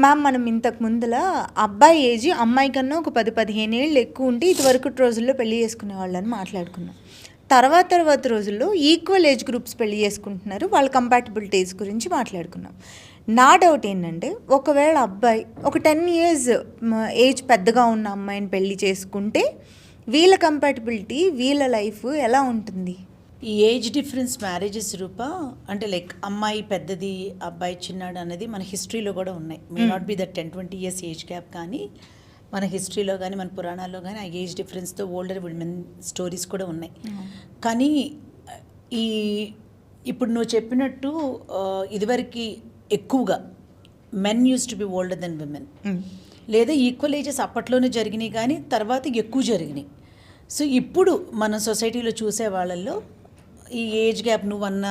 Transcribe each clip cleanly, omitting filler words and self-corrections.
Ma'am మనం ఇంతకు ముందుల అబ్బాయి ఏజ్ అమ్మాయి కన్నా ఒక 10-15 ఏళ్ళు ఎక్కువ ఉంటే ఇదివరకు రోజుల్లో పెళ్లి చేసుకునే వాళ్ళని మాట్లాడుకున్నాం. తర్వాత రోజుల్లో ఈక్వల్ ఏజ్ గ్రూప్స్ పెళ్లి చేసుకుంటున్నారు. వాళ్ళ కంపాటబిలిటీస్ గురించి మాట్లాడుకున్నాం. నా డౌట్ ఏంటంటే, ఒకవేళ అబ్బాయి ఒక 10 ఇయర్స్ ఏజ్ పెద్దగా ఉన్న అమ్మాయిని పెళ్లి చేసుకుంటే వీళ్ళ కంపాటబిలిటీ, వీళ్ళ లైఫ్ ఎలా ఉంటుంది? ఈ ఏజ్ డిఫరెన్స్ మ్యారేజెస్ రూప అంటే లైక్ అమ్మాయి పెద్దది అబ్బాయి చిన్నాడు అనేది మన హిస్టరీలో కూడా ఉన్నాయి. May not be that 10-20 years age gap, కానీ మన హిస్టరీలో కానీ మన పురాణాల్లో కానీ ఆ ఏజ్ డిఫరెన్స్తో ఓల్డర్ విమెన్ స్టోరీస్ కూడా ఉన్నాయి. కానీ ఇప్పుడు నువ్వు చెప్పినట్టు ఇదివరకు ఎక్కువగా men use to be older than women, లేదా ఈక్వల్ ఏజెస్ అప్పట్లోనే జరిగినాయి కానీ తర్వాత ఎక్కువ జరిగినాయి. సో ఇప్పుడు మన సొసైటీలో చూసే వాళ్ళల్లో ఈ ఏజ్ గ్యాప్, నువ్వు అన్న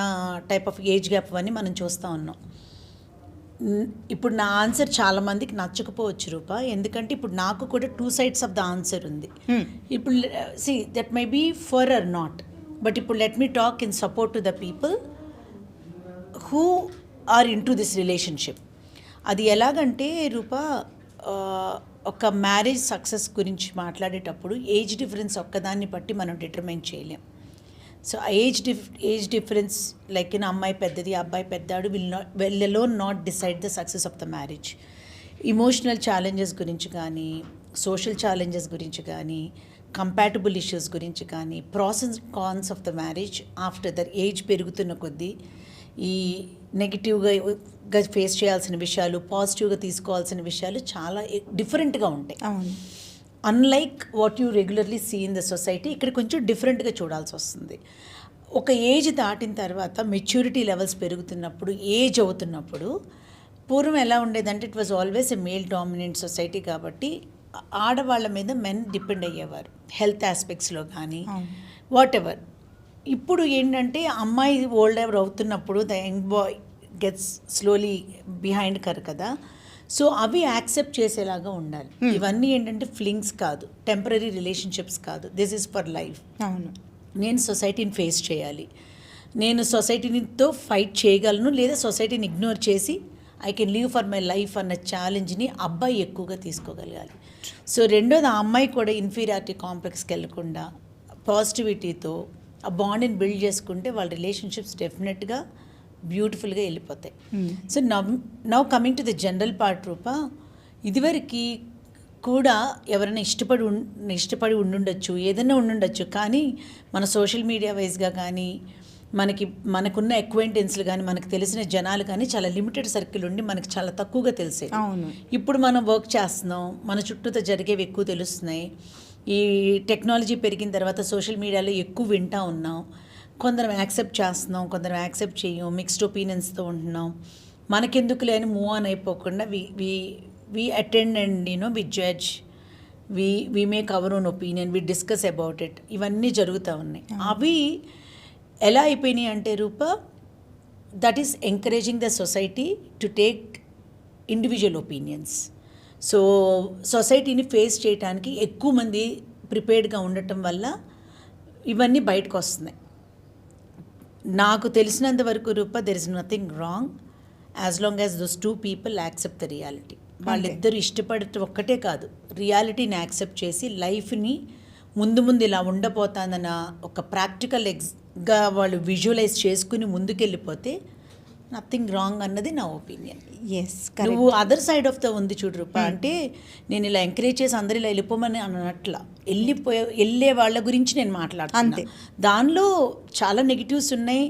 టైప్ ఆఫ్ ఏజ్ గ్యాప్ అని మనం చూస్తూ ఉన్నాం. ఇప్పుడు నా ఆన్సర్ చాలామందికి నచ్చకపోవచ్చు రూప, ఎందుకంటే ఇప్పుడు నాకు కూడా 2 సైడ్స్ ఆఫ్ ద ఆన్సర్ ఉంది. ఇప్పుడు see that may be for or not, but ఇప్పుడు let me talk in support to the people who are into this relationship. అది ఎలాగంటే రూప, ఒక మ్యారేజ్ సక్సెస్ గురించి మాట్లాడేటప్పుడు ఏజ్ డిఫరెన్స్ ఒక్కదాన్ని బట్టి మనం డిటర్మైన్ చేయలేం. So age difference like in అమ్మాయి పెద్దది అబ్బాయి పెద్దాడు will alone not decide the success of the marriage. Emotional challenges గురించి కానీ, సోషల్ ఛాలెంజెస్ గురించి కానీ, కంపాటబుల్ ఇష్యూస్ గురించి కానీ, pros and cons of the marriage after the age పెరుగుతున్న కొద్దీ ఈ నెగిటివ్గా ఫేస్ చేయాల్సిన విషయాలు, పాజిటివ్గా తీసుకోవాల్సిన విషయాలు చాలా డిఫరెంట్గా ఉంటాయి. Unlike what you regularly see in the society, ఇక్కడ కొంచెం డిఫరెంట్గా చూడాల్సి వస్తుంది. ఒక ఏజ్ దాటిన తర్వాత మెచ్యూరిటీ లెవెల్స్ పెరుగుతున్నప్పుడు, ఏజ్ అవుతున్నప్పుడు, పూర్వం ఎలా ఉండేదంటే it was always a male dominant society కాబట్టి ఆడవాళ్ళ మీద మెన్ డిపెండ్ అయ్యేవారు హెల్త్ ఆస్పెక్ట్స్లో కానీ వాట్ ఎవర్. ఇప్పుడు ఏంటంటే అమ్మాయి ఓల్డర్ అవుతున్నప్పుడు the young boy gets slowly behind కదా. సో అవి యాక్సెప్ట్ చేసేలాగా ఉండాలి. ఇవన్నీ ఏంటంటే ఫ్లింగ్స్ కాదు, టెంపరీ రిలేషన్షిప్స్ కాదు, దిస్ ఈజ్ ఫర్ లైఫ్. అవును, నేను సొసైటీని ఫేస్ చేయాలి, నేను సొసైటీతో ఫైట్ చేయగలను, లేదా సొసైటీని ఇగ్నోర్ చేసి I can live for my life అన్న ఛాలెంజ్ని అబ్బాయి ఎక్కువగా తీసుకోగలగాలి. సో రెండోది, ఆ అమ్మాయి కూడా ఇన్ఫీరియారిటీ కాంప్లెక్స్కి వెళ్ళకుండా పాజిటివిటీతో ఆ బాండ్ని బిల్డ్ చేసుకుంటే వాళ్ళ రిలేషన్షిప్స్ డెఫినెట్గా బ్యూటిఫుల్గా వెళ్ళిపోతాయి. So now coming to the general part Roopa, ఇదివరకు కూడా ఎవరైనా ఇష్టపడి ఉండుండొచ్చు, ఏదైనా ఉండుండొచ్చు, కానీ మన సోషల్ మీడియా వైజ్గా కానీ మనకున్న అక్వైంటెన్స్లు కానీ మనకు తెలిసిన జనాలు కానీ చాలా లిమిటెడ్ సర్కిల్ ఉండి మనకి చాలా తక్కువగా తెలిసేది. ఇప్పుడు మనం వర్క్ చేస్తున్నాం, మన చుట్టూతో జరిగేవి ఎక్కువ తెలుస్తున్నాయి. ఈ టెక్నాలజీ పెరిగిన తర్వాత సోషల్ మీడియాలో ఎక్కువ వింటూ ఉన్నాం. కొందరం యాక్సెప్ట్ చేస్తున్నాం, కొందరం యాక్సెప్ట్ చేయం, మిక్స్డ్ ఒపీనియన్స్తో ఉంటున్నాం. మనకెందుకు లేని మూవ్ ఆన్ అయిపోకుండా we attend and we judge, we make our own opinion, we discuss about it. ఇవన్నీ జరుగుతూ ఉన్నాయి. అవి ఎలా అయిపోయినాయి అంటే Roopa, that is encouraging the society to take individual opinions. So సొసైటీని ఫేస్ చేయడానికి ఎక్కువ మంది ప్రిపేర్డ్గా ఉండటం వల్ల ఇవన్నీ బయటకు వస్తున్నాయి. నాకు తెలిసినంత వరకు Roopa, there is nothing wrong as long as those 2 people accept the reality. వాళ్ళిద్దరూ ఇష్టపడటం ఒక్కటే కాదు, రియాలిటీని యాక్సెప్ట్ చేసి లైఫ్ని ముందు ఇలా ఉండబోతుందన్న ఒక ప్రాక్టికల్గా వాళ్ళు విజువలైజ్ చేసుకుని ముందుకెళ్ళిపోతే నథింగ్ రాంగ్ అన్నది నా ఒపీనియన్. ఎస్, నువ్వు అదర్ సైడ్ ఆఫ్ ద ఉంది చూడు రూప, అంటే నేను ఇలా ఎంకరేజ్ చేసి అందరూ ఇలా వెళ్ళిపోమని అన్నట్ల వెళ్ళే వాళ్ళ గురించి నేను మాట్లాడుతాను. దానిలో చాలా నెగిటివ్స్ ఉన్నాయి,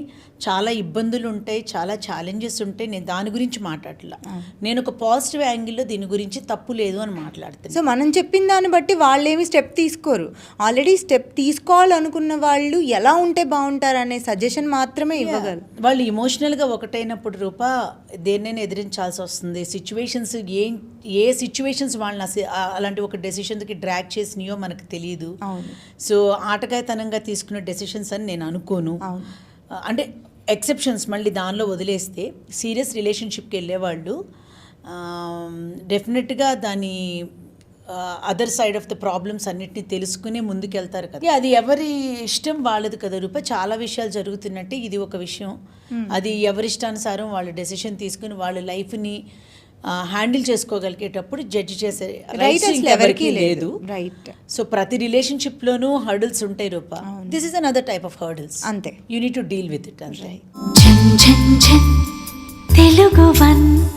చాలా ఇబ్బందులు ఉంటాయి, చాలా ఛాలెంజెస్ ఉంటాయి. నేను దాని గురించి మాట్లాడలా, నేను ఒక పాజిటివ్ యాంగిల్లో దీని గురించి తప్పు లేదు అని మాట్లాడుతాను. సో మనం చెప్పిన దాన్ని బట్టి వాళ్ళేమి స్టెప్ తీసుకోరు. ఆల్రెడీ స్టెప్ తీసుకోవాలనుకున్న వాళ్ళు ఎలా ఉంటే బాగుంటారు అనే సజెషన్ మాత్రమే ఇవ్వగలరు. వాళ్ళు ఇమోషనల్గా ఒకటైనప్పుడు రూప దేన్నైనా ఎదిరించాల్సి వస్తుంది. సిచ్యువేషన్స్ ఏ సిచ్యువేషన్స్ వాళ్ళని అలాంటి ఒక డెసిషన్కి డ్రాగ్ చేసినాయో మనకు తెలియదు. సో ఆటకాయతనంగా తీసుకున్న డెసిషన్స్ అని నేను అనుకోను. అంటే ఎక్సెప్షన్స్ మళ్ళీ దానిలో వదిలేస్తే సీరియస్ రిలేషన్షిప్కి వెళ్ళేవాళ్ళు డెఫినెట్గా దాని other side of the problems అన్నిటినీ తెలుసుకునే ముందుకెళ్తారు కదా. అది ఎవరి ఇష్టం వాళ్ళది కదా రూప. చాలా విషయాలు జరుగుతున్నట్టే ఇది ఒక విషయం. అది ఎవరి ఇష్టానుసారం వాళ్ళు డెసిషన్ తీసుకుని వాళ్ళ లైఫ్ని హ్యాండిల్ చేసుకోగలిగేటప్పుడు జడ్జి చేసే రైట్ రైట్స్ అసలు ఎవరికీ లేదు. లేదు. రైట్. సో ప్రతి రిలేషన్షిప్లోనూ హర్డిల్స్ ఉంటాయి Roopa. This is another type of hurdles. అంతే. You need to deal with it అంతే. ఝన్ ఝన్ ఝన్ తెలుగు వన్